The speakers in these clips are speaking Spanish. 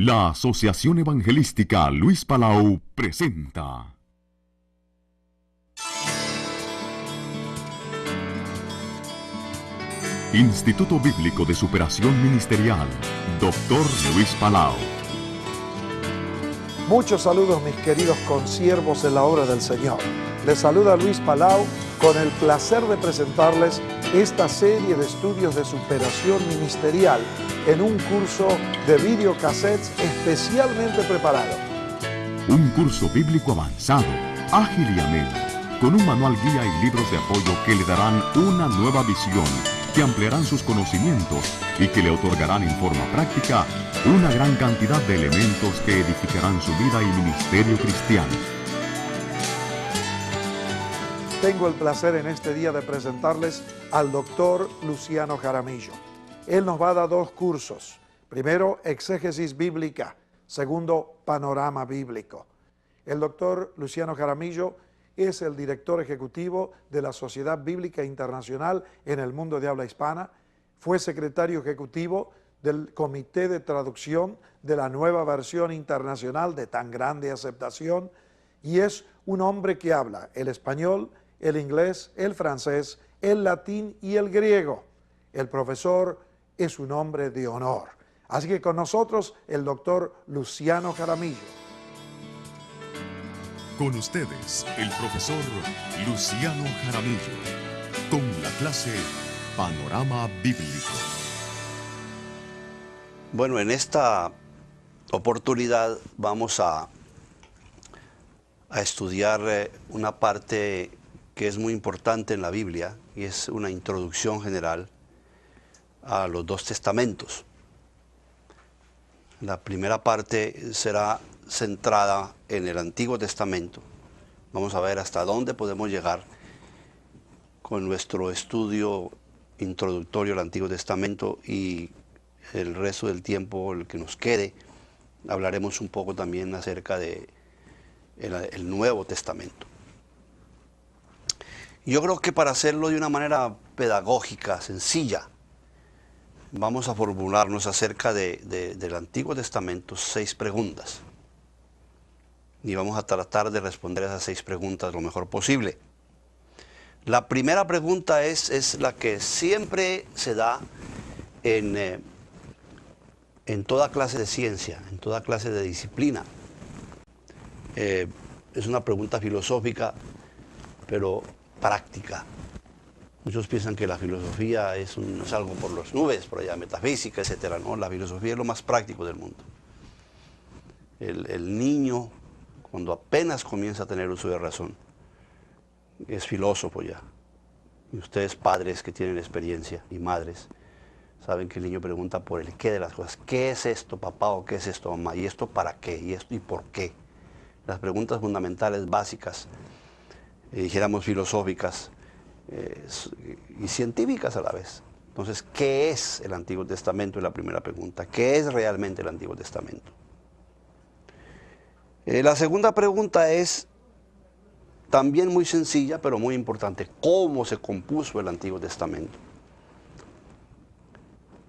La Asociación Evangelística Luis Palau presenta Instituto Bíblico de Superación Ministerial, Dr. Luis Palau. Muchos saludos, mis queridos consiervos en la obra del Señor. Les saluda Luis Palau con el placer de presentarles esta serie de estudios de superación ministerial en un curso de videocassettes especialmente preparado. Un curso bíblico avanzado, ágil y ameno, con un manual guía y libros de apoyo que le darán una nueva visión, que ampliarán sus conocimientos y que le otorgarán en forma práctica una gran cantidad de elementos que edificarán su vida y ministerio cristiano. Tengo el placer en este día de presentarles al doctor Luciano Jaramillo. Él nos va a dar dos cursos. Primero, exégesis bíblica. Segundo, panorama bíblico. El doctor Luciano Jaramillo es el director ejecutivo de la Sociedad Bíblica Internacional en el mundo de habla hispana. Fue secretario ejecutivo del Comité de Traducción de la nueva versión internacional de tan grande aceptación, y es un hombre que habla el español, el inglés, el francés, el latín y el griego. El profesor es un hombre de honor. Así que con nosotros el doctor Luciano Jaramillo. Con ustedes, el profesor Luciano Jaramillo, con la clase Panorama Bíblico. Bueno, en esta oportunidad vamos a estudiar una parte que es muy importante en la Biblia, y es una introducción general a los dos testamentos. La primera parte será centrada en el Antiguo Testamento. Vamos a ver hasta dónde podemos llegar con nuestro estudio introductorio al Antiguo Testamento, y el resto del tiempo, el que nos quede, hablaremos un poco también acerca de el Nuevo Testamento. Yo creo que para hacerlo de una manera pedagógica, sencilla, vamos a formularnos acerca del Antiguo Testamento 6 preguntas. Y vamos a tratar de responder esas 6 preguntas lo mejor posible. La primera pregunta es la que siempre se da en toda clase de ciencia, en toda clase de disciplina. Es una pregunta filosófica, pero práctica. Muchos piensan que la filosofía es algo por las nubes, por allá, metafísica, etcétera. No, la filosofía es lo más práctico del mundo. El niño, cuando apenas comienza a tener uso de razón, es filósofo ya. Y ustedes, padres que tienen experiencia, y madres, saben que el niño pregunta por el qué de las cosas. ¿Qué es esto, papá? ¿O qué es esto, mamá? ¿Y esto para qué? ¿Y esto y por qué? Las preguntas fundamentales, básicas, dijéramos filosóficas, y científicas a la vez. Entonces, ¿qué es el Antiguo Testamento? Es la primera pregunta. ¿Qué es realmente el Antiguo Testamento? La segunda pregunta es también muy sencilla, pero muy importante. ¿Cómo se compuso el Antiguo Testamento?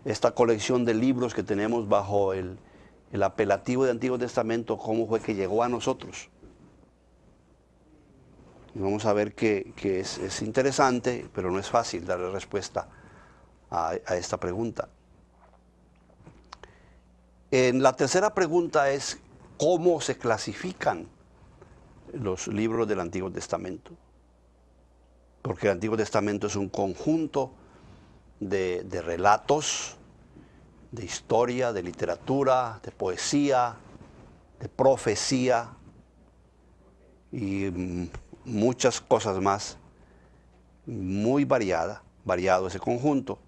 Esta colección de libros que tenemos bajo el apelativo de Antiguo Testamento, ¿cómo fue que llegó a nosotros? Y vamos a ver que es interesante, pero no es fácil darle respuesta a esta pregunta. La tercera pregunta es ¿cómo se clasifican los libros del Antiguo Testamento? Porque el Antiguo Testamento es un conjunto de relatos, de historia, de literatura, de poesía, de profecía y muchas cosas más, muy variado ese conjunto,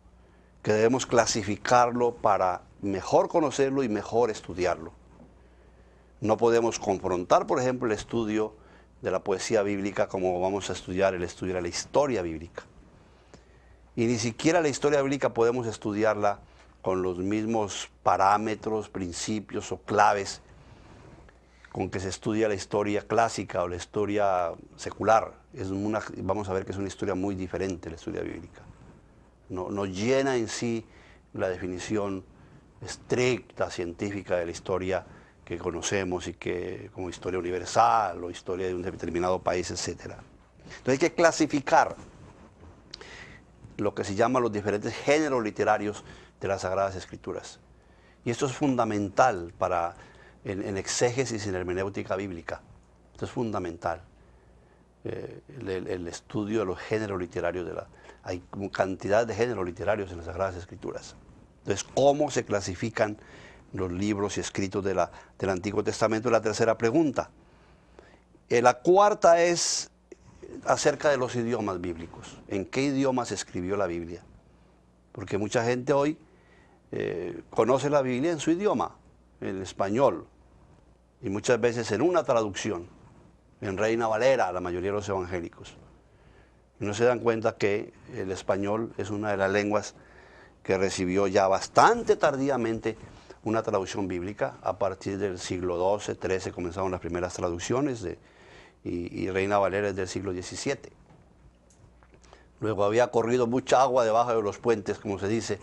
que debemos clasificarlo para mejor conocerlo y mejor estudiarlo. No podemos confrontar, por ejemplo, el estudio de la poesía bíblica como vamos a estudiar el estudio de la historia bíblica. Y ni siquiera la historia bíblica podemos estudiarla con los mismos parámetros, principios o claves con que se estudia la historia clásica o la historia secular. Vamos a ver que es una historia muy diferente la historia bíblica. No llena en sí la definición estricta, científica de la historia que conocemos y que como historia universal o historia de un determinado país, etc. Entonces hay que clasificar lo que se llama los diferentes géneros literarios de las Sagradas Escrituras. Y esto es fundamental en exégesis y en hermenéutica bíblica. Esto es fundamental. El estudio de los géneros literarios. Hay cantidad de géneros literarios en las Sagradas Escrituras. Entonces, ¿cómo se clasifican los libros y escritos del Antiguo Testamento? Es la tercera pregunta. La cuarta es acerca de los idiomas bíblicos. ¿En qué idioma se escribió la Biblia? Porque mucha gente hoy conoce la Biblia en su idioma, en español, y muchas veces en una traducción, en Reina Valera, la mayoría de los evangélicos. Y no se dan cuenta que el español es una de las lenguas que recibió ya bastante tardíamente una traducción bíblica. A partir del siglo XII, XIII comenzaron las primeras traducciones y Reina Valera es del siglo XVII. Luego había corrido mucha agua debajo de los puentes, como se dice,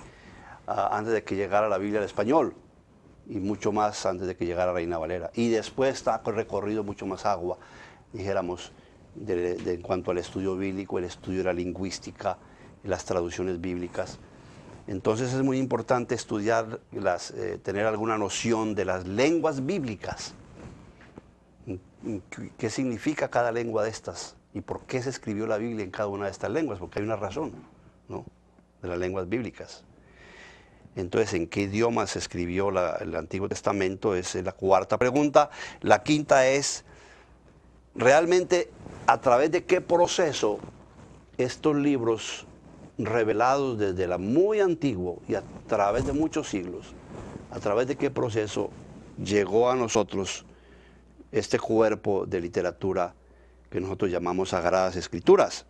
antes de que llegara la Biblia al español, y mucho más antes de que llegara Reina Valera. Y después ha recorrido mucho más agua, dijéramos, en cuanto al estudio bíblico, el estudio de la lingüística, las traducciones bíblicas. Entonces es muy importante estudiar, tener alguna noción de las lenguas bíblicas. ¿Qué significa cada lengua de estas? ¿Y por qué se escribió la Biblia en cada una de estas lenguas? Porque hay una razón, ¿no?, de las lenguas bíblicas. Entonces, ¿en qué idioma se escribió el Antiguo Testamento? Esa es la cuarta pregunta. La quinta es, ¿realmente a través de qué proceso estos libros revelados desde la muy antiguo y a través de muchos siglos, a través de qué proceso llegó a nosotros este cuerpo de literatura que nosotros llamamos Sagradas Escrituras?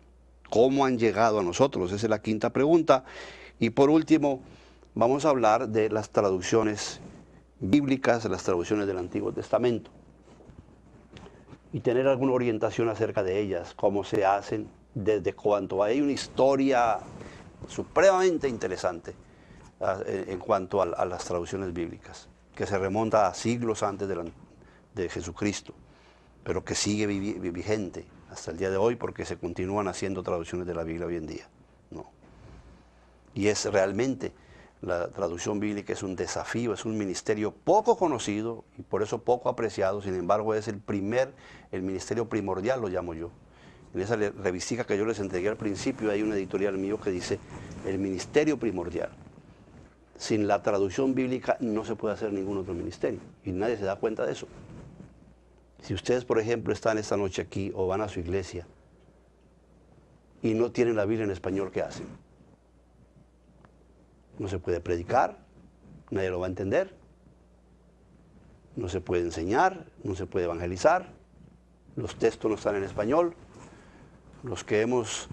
¿Cómo han llegado a nosotros? Esa es la quinta pregunta. Y por último, vamos a hablar de las traducciones bíblicas, las traducciones del Antiguo Testamento, y tener alguna orientación acerca de ellas, cómo se hacen, desde cuánto hay una historia supremamente interesante en cuanto a las traducciones bíblicas, que se remonta a siglos antes de Jesucristo, pero que sigue vigente hasta el día de hoy porque se continúan haciendo traducciones de la Biblia hoy en día, ¿no? Y es realmente, la traducción bíblica es un desafío, es un ministerio poco conocido y por eso poco apreciado. Sin embargo, es el ministerio primordial, lo llamo yo. En esa revistica que yo les entregué al principio hay un editorial mío que dice el ministerio primordial. Sin la traducción bíblica no se puede hacer ningún otro ministerio y nadie se da cuenta de eso. Si ustedes, por ejemplo, están esta noche aquí o van a su iglesia y no tienen la Biblia en español, ¿qué hacen? No se puede predicar, nadie lo va a entender, no se puede enseñar, no se puede evangelizar, los textos no están en español. Los que hemos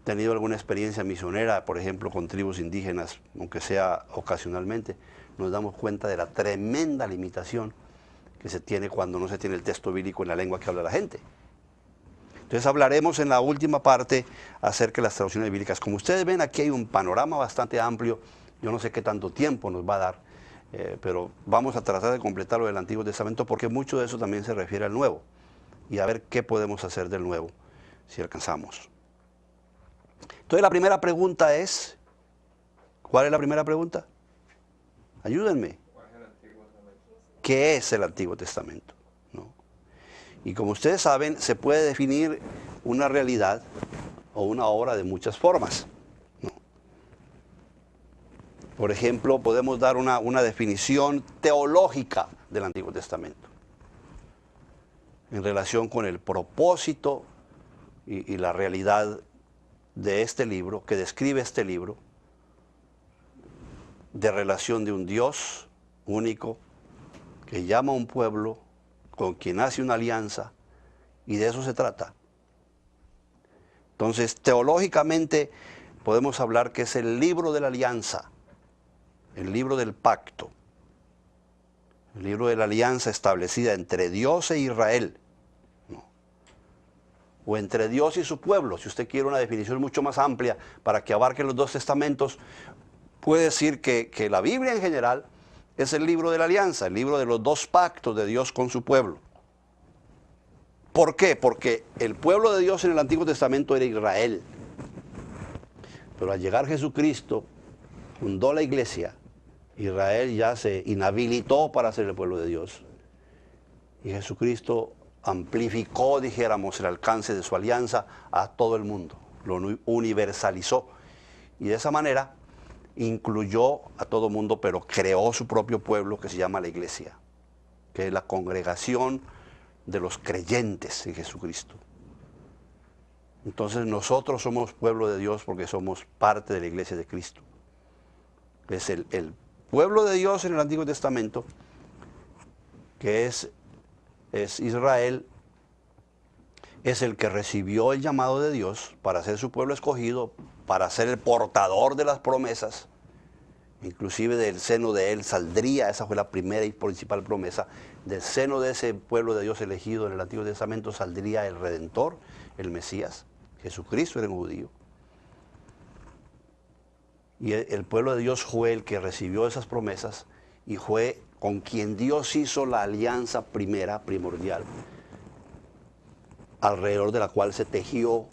tenido alguna experiencia misionera, por ejemplo, con tribus indígenas, aunque sea ocasionalmente, nos damos cuenta de la tremenda limitación que se tiene cuando no se tiene el texto bíblico en la lengua que habla la gente. Entonces hablaremos en la última parte acerca de las traducciones bíblicas. Como ustedes ven, aquí hay un panorama bastante amplio. Yo no sé qué tanto tiempo nos va a dar, pero vamos a tratar de completar lo del Antiguo Testamento porque mucho de eso también se refiere al Nuevo. Y a ver qué podemos hacer del Nuevo, si alcanzamos. Entonces la primera pregunta es, ¿cuál es la primera pregunta? Ayúdenme. ¿Qué es el Antiguo Testamento? ¿No? Y como ustedes saben, se puede definir una realidad o una obra de muchas formas, ¿no? Por ejemplo, podemos dar una definición teológica del Antiguo Testamento en relación con el propósito y la realidad de este libro, que describe este libro, de relación de un Dios único, que llama a un pueblo, con quien hace una alianza, y de eso se trata. Entonces, teológicamente, podemos hablar que es el libro de la alianza, el libro del pacto, el libro de la alianza establecida entre Dios e Israel, ¿no? O entre Dios y su pueblo, si usted quiere una definición mucho más amplia para que abarque los dos testamentos, puede decir que la Biblia en general es el libro de la alianza, el libro de los dos pactos de Dios con su pueblo. ¿Por qué? Porque el pueblo de Dios en el Antiguo Testamento era Israel. Pero al llegar Jesucristo, fundó la iglesia, Israel ya se inhabilitó para ser el pueblo de Dios. Y Jesucristo amplificó, dijéramos, el alcance de su alianza a todo el mundo, lo universalizó. Y de esa manera incluyó a todo el mundo, pero creó su propio pueblo que se llama la iglesia, que es la congregación de los creyentes en Jesucristo. Entonces nosotros somos pueblo de Dios porque somos parte de la iglesia de Cristo. Es el pueblo de Dios en el Antiguo Testamento, que es Israel, es el que recibió el llamado de Dios para ser su pueblo escogido, para ser el portador de las promesas. Inclusive del seno de él saldría, esa fue la primera y principal promesa, del seno de ese pueblo de Dios elegido en el Antiguo Testamento saldría el Redentor, el Mesías. Jesucristo era un judío. Y el pueblo de Dios fue el que recibió esas promesas y fue con quien Dios hizo la alianza primordial, alrededor de la cual se tejió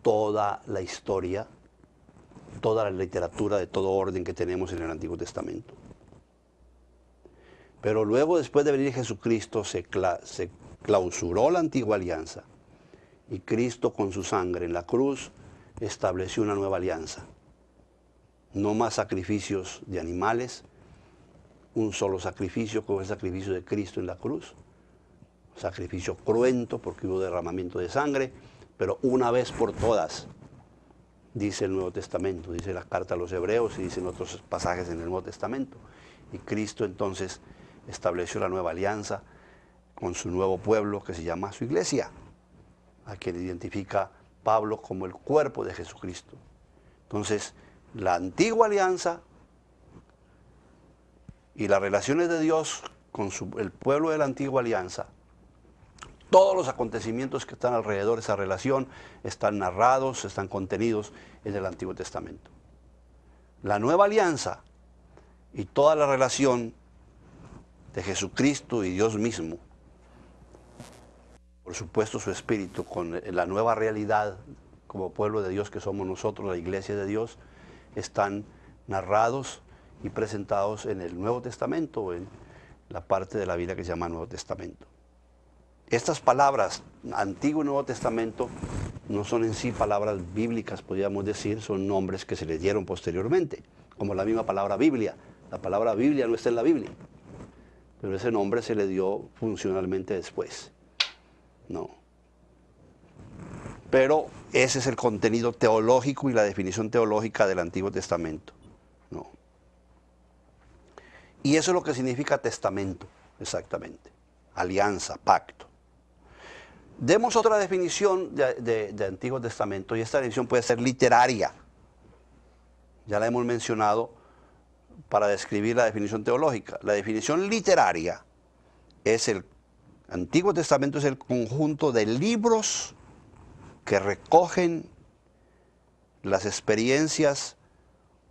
toda la historia, toda la literatura de todo orden que tenemos en el Antiguo Testamento. Pero luego, después de venir Jesucristo, se clausuró la antigua alianza y Cristo con su sangre en la cruz estableció una nueva alianza. No más sacrificios de animales, un solo sacrificio como el sacrificio de Cristo en la cruz. Sacrificio cruento porque hubo derramamiento de sangre, pero una vez por todas, dice el Nuevo Testamento, dice la carta a los Hebreos y dicen otros pasajes en el Nuevo Testamento. Y Cristo entonces estableció la nueva alianza con su nuevo pueblo que se llama su iglesia, a quien identifica Pablo como el cuerpo de Jesucristo. Entonces, la antigua alianza y las relaciones de Dios con el pueblo de la antigua alianza, todos los acontecimientos que están alrededor de esa relación están narrados, están contenidos en el Antiguo Testamento. La nueva alianza y toda la relación de Jesucristo y Dios mismo, por supuesto su Espíritu, con la nueva realidad como pueblo de Dios que somos nosotros, la iglesia de Dios, están narrados y presentados en el Nuevo Testamento, en la parte de la Biblia que se llama Nuevo Testamento. Estas palabras, Antiguo y Nuevo Testamento, no son en sí palabras bíblicas, podríamos decir, son nombres que se les dieron posteriormente, como la misma palabra Biblia. La palabra Biblia no está en la Biblia, pero ese nombre se le dio funcionalmente después. No. Pero ese es el contenido teológico y la definición teológica del Antiguo Testamento. No. Y eso es lo que significa testamento, exactamente. Alianza, pacto. Demos otra definición de Antiguo Testamento, y esta definición puede ser literaria. Ya la hemos mencionado para describir la definición teológica. La definición literaria es el Antiguo Testamento es el conjunto de libros que recogen las experiencias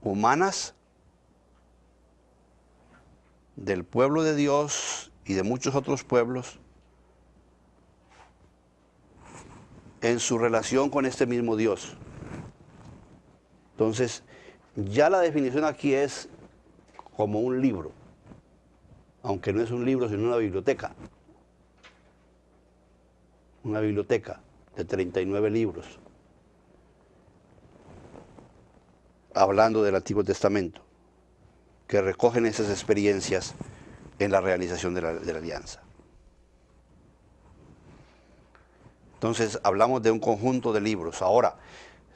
humanas del pueblo de Dios y de muchos otros pueblos en su relación con este mismo Dios. Entonces, ya la definición aquí es como un libro, aunque no es un libro, sino una biblioteca. Una biblioteca de 39 libros, hablando del Antiguo Testamento, que recogen esas experiencias en la realización de la alianza. Entonces, hablamos de un conjunto de libros. Ahora,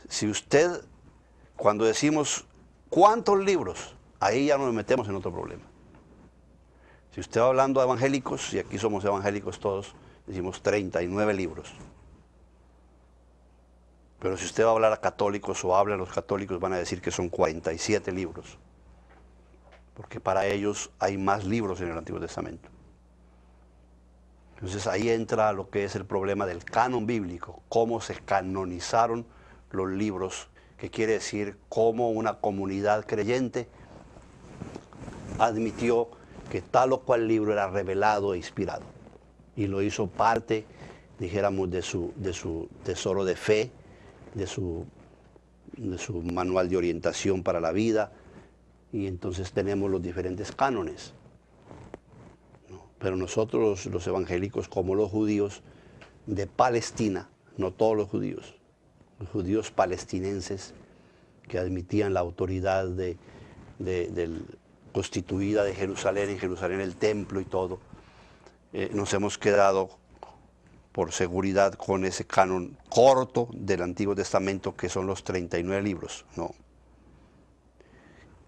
si usted, cuando decimos cuántos libros, ahí ya nos metemos en otro problema. Si usted va hablando a evangélicos, y aquí somos evangélicos todos, decimos 39 libros. Pero si usted va a hablar a católicos o habla a los católicos, van a decir que son 47 libros. Porque para ellos hay más libros en el Antiguo Testamento. Entonces ahí entra lo que es el problema del canon bíblico, cómo se canonizaron los libros, que quiere decir cómo una comunidad creyente admitió que tal o cual libro era revelado e inspirado. Y lo hizo parte, dijéramos, de su tesoro de fe, de su manual de orientación para la vida. Y entonces tenemos los diferentes cánones. ¿No? Pero nosotros, los evangélicos, como los judíos de Palestina, no todos los judíos palestinenses que admitían la autoridad constituida de Jerusalén, en Jerusalén el templo y todo, nos hemos quedado por seguridad con ese canon corto del Antiguo Testamento, que son los 39 libros. No.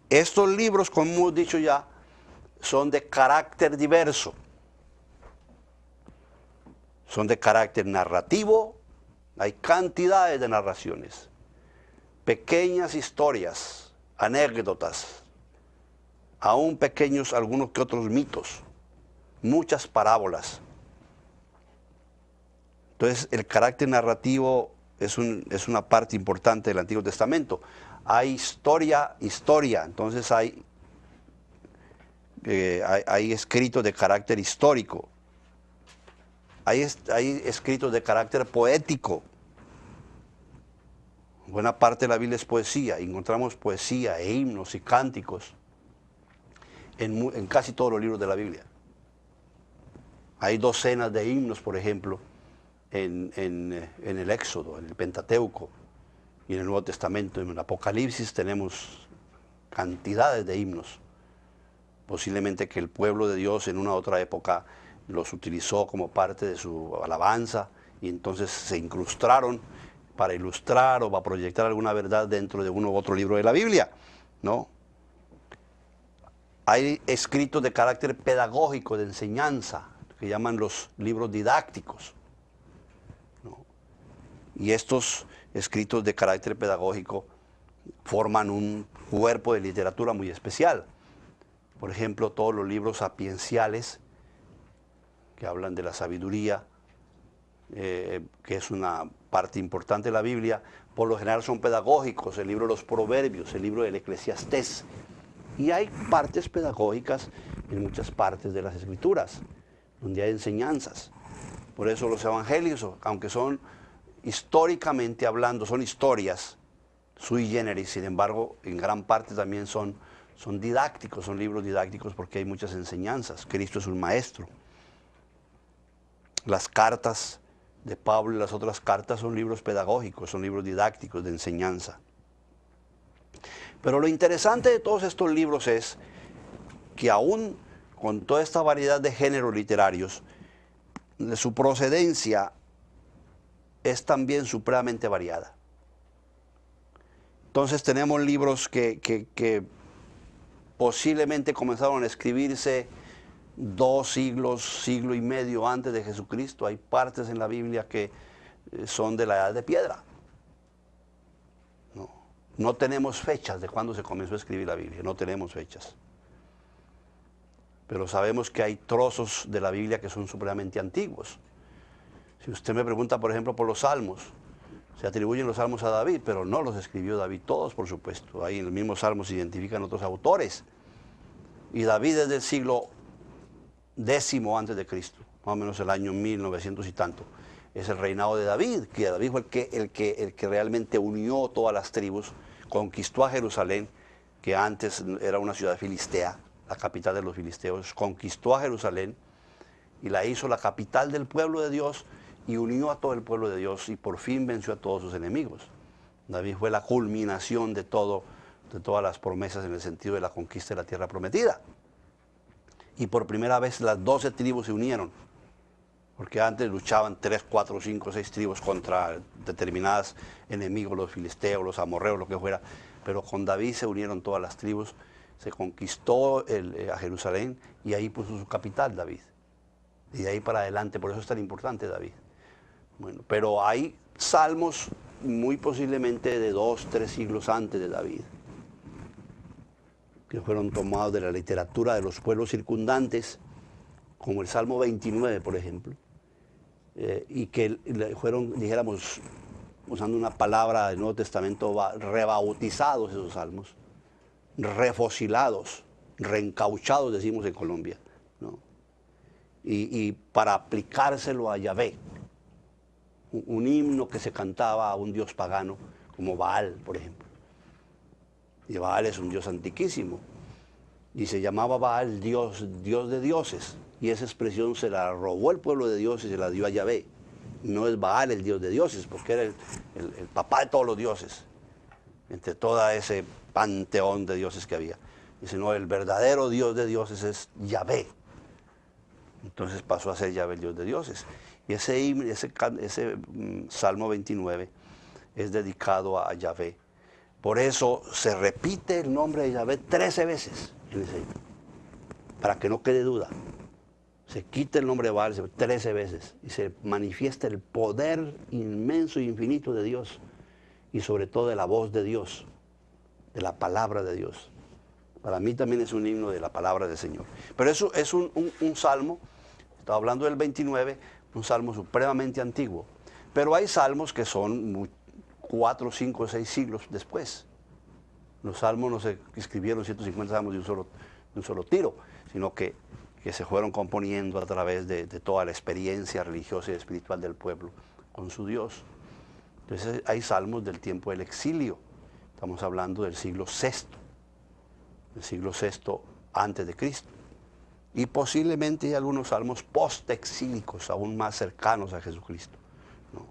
Estos libros, como hemos dicho ya, son de carácter diverso. Son de carácter narrativo, hay cantidades de narraciones, pequeñas historias, anécdotas, aún pequeños algunos que otros mitos, muchas parábolas. Entonces el carácter narrativo es una parte importante del Antiguo Testamento. Hay historia, entonces hay escritos de carácter histórico, hay escritos de carácter poético. Buena parte de la Biblia es poesía, encontramos poesía e himnos y cánticos en casi todos los libros de la Biblia. Hay docenas de himnos, por ejemplo, en el Éxodo, en el Pentateuco y en el Nuevo Testamento. En el Apocalipsis tenemos cantidades de himnos. Posiblemente que el pueblo de Dios en una otra época los utilizó como parte de su alabanza y entonces se incrustaron para ilustrar o para proyectar alguna verdad dentro de uno u otro libro de la Biblia, ¿no? Hay escritos de carácter pedagógico, de enseñanza, que llaman los libros didácticos, ¿no? Y estos escritos de carácter pedagógico forman un cuerpo de literatura muy especial. Por ejemplo, todos los libros sapienciales que hablan de la sabiduría, que es una parte importante de la Biblia, por lo general son pedagógicos. El libro de los Proverbios, el libro del Eclesiastés. Y hay partes pedagógicas en muchas partes de las Escrituras, donde hay enseñanzas. Por eso los evangelios, aunque son históricamente hablando, son historias sui generis, sin embargo, en gran parte también son didácticos, son libros didácticos porque hay muchas enseñanzas. Cristo es un maestro. Las cartas de Pablo y las otras cartas son libros pedagógicos, son libros didácticos de enseñanza. Pero lo interesante de todos estos libros es que aún con toda esta variedad de géneros literarios, su procedencia es también supremamente variada. Entonces tenemos libros que posiblemente comenzaron a escribirse 2 siglos, siglo y medio antes de Jesucristo. Hay partes en la Biblia que son de la edad de piedra. No tenemos fechas de cuándo se comenzó a escribir la Biblia, no tenemos fechas. Pero sabemos que hay trozos de la Biblia que son supremamente antiguos. Si usted me pregunta, por ejemplo, por los Salmos, se atribuyen los Salmos a David, pero no los escribió David todos, por supuesto. Ahí en el mismo Salmo se identifican otros autores. Y David es del siglo X antes de Cristo, más o menos el año 1900 y tanto. Es el reinado de David, que David fue el que realmente unió todas las tribus, conquistó a Jerusalén, que antes era una ciudad filistea, la capital de los filisteos, conquistó a Jerusalén y la hizo la capital del pueblo de Dios y unió a todo el pueblo de Dios y por fin venció a todos sus enemigos. David fue la culminación de todas las promesas en el sentido de la conquista de la tierra prometida. Y por primera vez las 12 tribus se unieron, porque antes luchaban 3, 4, 5, 6 tribus contra determinados enemigos, los filisteos, los amorreos, lo que fuera, pero con David se unieron todas las tribus, se conquistó a Jerusalén y ahí puso su capital David. Y de ahí para adelante, por eso es tan importante David. Bueno, pero hay salmos muy posiblemente de 2, 3 siglos antes de David, que fueron tomados de la literatura de los pueblos circundantes, como el Salmo 29, por ejemplo, y que fueron, dijéramos, usando una palabra del Nuevo Testamento, rebautizados esos salmos, refocilados, reencauchados, decimos en Colombia, ¿no? Y para aplicárselo a Yahvé, un himno que se cantaba a un dios pagano, como Baal, por ejemplo. Y Baal es un dios antiquísimo, y se llamaba Baal Dios de dioses, y esa expresión se la robó el pueblo de Dios y se la dio a Yahvé. No es Baal el dios de dioses, porque era el papá de todos los dioses, entre todo ese panteón de dioses que había. Dice, no, el verdadero Dios de dioses es Yahvé. Entonces pasó a ser Yahvé el Dios de dioses. Y ese Salmo 29 es dedicado a Yahvé. Por eso se repite el nombre de Yahvé 13 veces en ese himno, para que no quede duda. Se quita el nombre de Baal 13 veces y se manifiesta el poder inmenso e infinito de Dios, y sobre todo de la voz de Dios, de la palabra de Dios. Para mí también es un himno de la palabra del Señor. Pero eso es un salmo, estaba hablando del 29, un salmo supremamente antiguo. Pero hay salmos que son 4, 5, 6 siglos después. Los salmos no se escribieron 150 salmos de un solo tiro, sino que se fueron componiendo a través de toda la experiencia religiosa y espiritual del pueblo con su Dios. Entonces hay salmos del tiempo del exilio. Estamos hablando del siglo VI, el siglo VI antes de Cristo. Y posiblemente hay algunos salmos post-exílicos, aún más cercanos a Jesucristo, ¿no?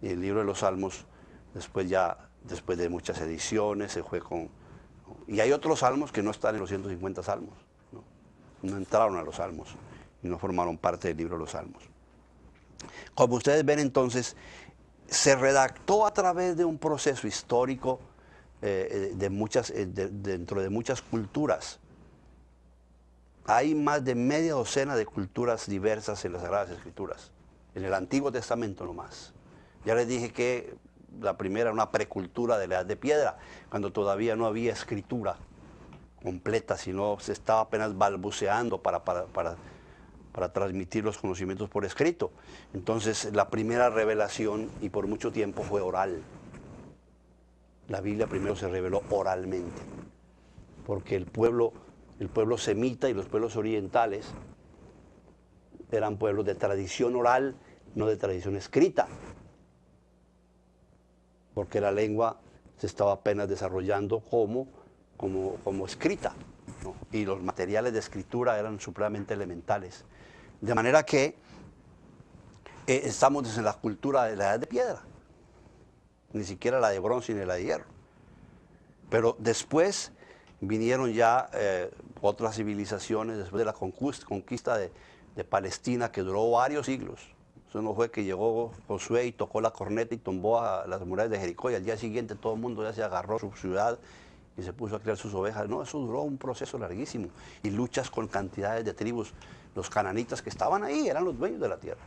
Y el libro de los salmos, después de muchas ediciones, se fue con... Y hay otros salmos que no están en los 150 salmos, ¿no? No entraron a los salmos y no formaron parte del libro de los salmos. Como ustedes ven, entonces, se redactó a través de un proceso histórico dentro de muchas culturas. Hay más de media docena de culturas diversas en las Sagradas Escrituras, en el Antiguo Testamento nomás. Ya les dije que la primera era una precultura de la Edad de Piedra, cuando todavía no había escritura completa, sino se estaba apenas balbuceando para transmitir los conocimientos por escrito. Entonces, la primera revelación, y por mucho tiempo, fue oral. La Biblia primero se reveló oralmente, porque el pueblo semita y los pueblos orientales eran pueblos de tradición oral, no de tradición escrita, porque la lengua se estaba apenas desarrollando como escrita, ¿no? Y los materiales de escritura eran supremamente elementales. De manera que estamos en la cultura de la Edad de Piedra, ni siquiera la de bronce ni la de hierro. Pero después vinieron ya otras civilizaciones, después de la conquista de Palestina, que duró varios siglos. Eso no fue que llegó Josué y tocó la corneta y tumbó a las murallas de Jericó y al día siguiente todo el mundo ya se agarró a su ciudad y se puso a criar sus ovejas. No, eso duró un proceso larguísimo y luchas con cantidades de tribus. Los cananitas que estaban ahí eran los dueños de la tierra.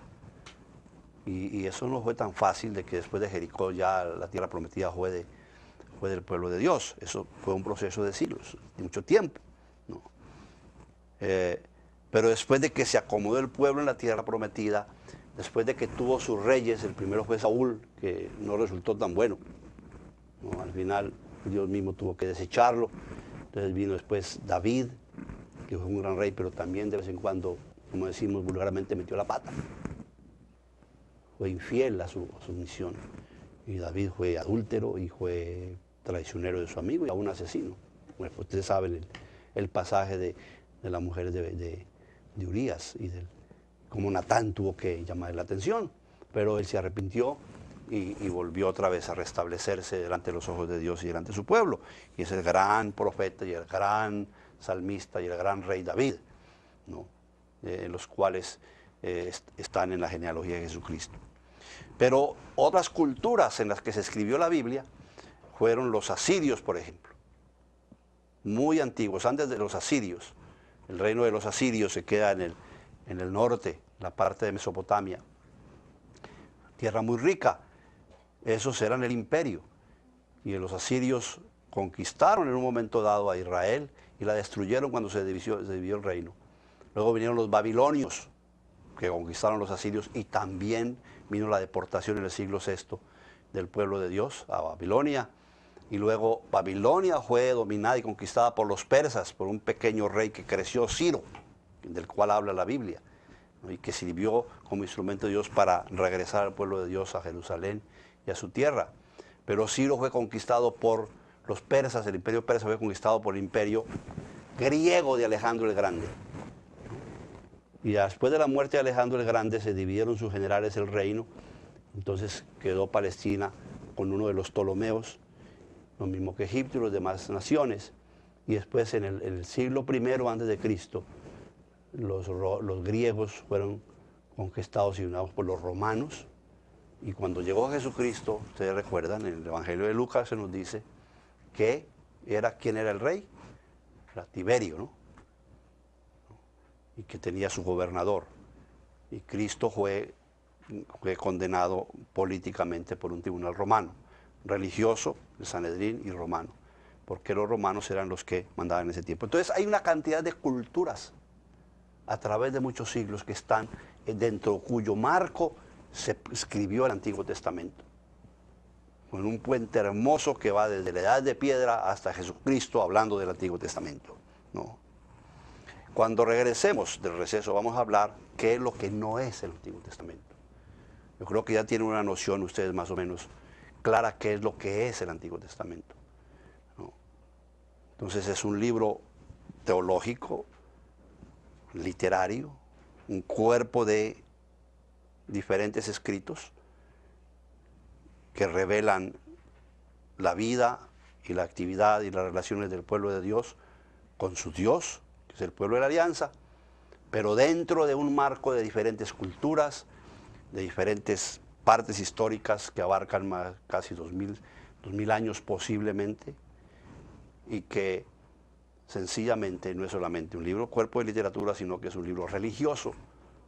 Y eso no fue tan fácil de que después de Jericó ya la tierra prometida fue del pueblo de Dios. Eso fue un proceso de siglos, de mucho tiempo, ¿no? Pero después de que se acomodó el pueblo en la tierra prometida, después de que tuvo sus reyes, el primero fue Saúl, que no resultó tan bueno, ¿no? Al final Dios mismo tuvo que desecharlo. Entonces vino después David, que fue un gran rey, pero también de vez en cuando, como decimos vulgarmente, metió la pata. Fue infiel a su misión. Y David fue adúltero y fue traicionero de su amigo y aún asesino. Bueno, pues ustedes saben el pasaje de las mujeres de Urías y cómo Natán tuvo que llamarle la atención, pero él se arrepintió y volvió otra vez a restablecerse delante de los ojos de Dios y delante de su pueblo. Y es el gran profeta y el gran salmista y el gran rey David, ¿no? Los cuales están en la genealogía de Jesucristo. Pero otras culturas en las que se escribió la Biblia fueron los asirios, por ejemplo. Muy antiguos, antes de los asirios. El reino de los asirios se queda en el norte, la parte de Mesopotamia. Tierra muy rica. Esos eran el imperio. Y los asirios conquistaron en un momento dado a Israel y la destruyeron cuando se dividió el reino. Luego vinieron los babilonios, que conquistaron los asirios, y también vino la deportación en el siglo VI del pueblo de Dios a Babilonia. Y luego Babilonia fue dominada y conquistada por los persas, por un pequeño rey que creció, Ciro, del cual habla la Biblia, ¿no? Y que sirvió como instrumento de Dios para regresar al pueblo de Dios a Jerusalén y a su tierra. Pero Ciro fue conquistado por los persas, el imperio persa fue conquistado por el imperio griego de Alejandro el Grande. Y después de la muerte de Alejandro el Grande se dividieron sus generales el reino, entonces quedó Palestina con uno de los Ptolomeos, lo mismo que Egipto y las demás naciones. Y después en el siglo I antes de Cristo, los griegos fueron conquistados y dominados por los romanos. Y cuando llegó Jesucristo, ustedes recuerdan, en el Evangelio de Lucas se nos dice que ¿quién era el rey? Era Tiberio, ¿no? Y que tenía su gobernador. Y Cristo fue condenado políticamente por un tribunal romano, religioso, el Sanedrín y romano, porque los romanos eran los que mandaban en ese tiempo. Entonces hay una cantidad de culturas a través de muchos siglos que están dentro cuyo marco se escribió el Antiguo Testamento, con un puente hermoso que va desde la Edad de Piedra hasta Jesucristo, hablando del Antiguo Testamento, ¿no? Cuando regresemos del receso vamos a hablar qué es lo que no es el Antiguo Testamento. Yo creo que ya tienen una noción ustedes más o menos clara qué es lo que es el Antiguo Testamento, ¿no? Entonces es un libro teológico, literario, un cuerpo de diferentes escritos que revelan la vida y la actividad y las relaciones del pueblo de Dios con su Dios, que es el pueblo de la alianza, pero dentro de un marco de diferentes culturas, de diferentes partes históricas que abarcan casi 2000 años posiblemente, y que sencillamente no es solamente un libro cuerpo de literatura, sino que es un libro religioso,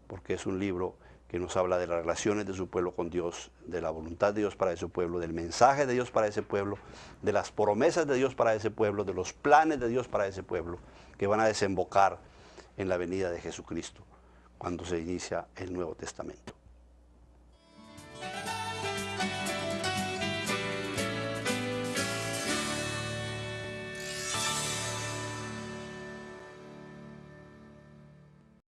porque es un libro que nos habla de las relaciones de su pueblo con Dios, de la voluntad de Dios para ese pueblo, del mensaje de Dios para ese pueblo, de las promesas de Dios para ese pueblo, de los planes de Dios para ese pueblo, que van a desembocar en la venida de Jesucristo, cuando se inicia el Nuevo Testamento.